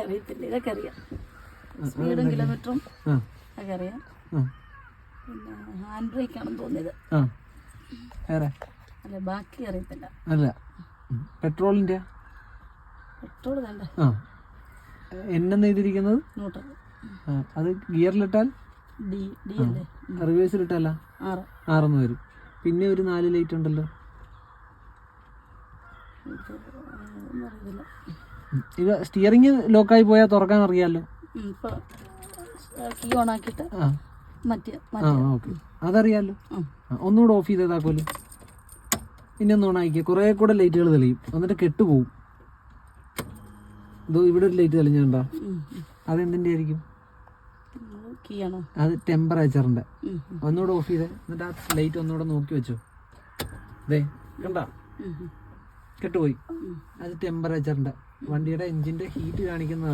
അറിയത്തില്ല, ഇതൊക്കെ അറിയാം. സ്പീഡും കിലോമീറ്ററും ഒക്കെ അറിയാം. പിന്നെ ഹാൻഡ് ബ്രേക്ക് ആണെന്ന് തോന്നിയത്. അല്ല, ബാക്കി അറിയത്തില്ല. അല്ല, പെട്രോളിന്റെ പെട്രോൾ വേണ്ട. എന്നെന്ന് എഴുതിയിരിക്കുന്നത് ന്യൂട്രൽ. അത് ഗിയറിലിട്ടാൽ ഡി അല്ലേ? റിവേഴ്സിലിട്ടല്ല 6 വരും. പിന്നെ ഒരു 4 ലൈറ്റ് ഉണ്ടല്ലോ. ഇത് സ്റ്റിയറിംഗ് ലോക്കായി പോയാൽ തുറക്കാൻ അറിയാലോ. കീ ഓൺ ആക്കിയിട്ട് ഓക്കെ, അതറിയാലോ. ഒന്നുകൂടെ ഓഫ് ചെയ്തേതാക്കോല്. ഇനി ഒന്ന് ഓണാക്കിയ കുറേ കൂടെ ലൈറ്റുകൾ തെളിയും, എന്നിട്ട് കെട്ടുപോകും. ഇതോ ഇവിടെ ഒരു ലൈറ്റ് തെളിഞ്ഞുണ്ടോ? അതെന്തിൻ്റെ ആയിരിക്കും? അത് ടെമ്പറേച്ചറിന്റെ. ഒന്നുകൂടെ ഓഫ് ചെയ്തേ, എന്നിട്ട് ആ ലൈറ്റ് ഒന്നുകൂടെ നോക്കി വെച്ചോ. അതെ, കണ്ട കെട്ടുപോയി. അത് ടെമ്പറേച്ചറിന്റെ, വണ്ടിയുടെ എഞ്ചിന്റെ ഹീറ്റ് കാണിക്കുന്നതാണ്.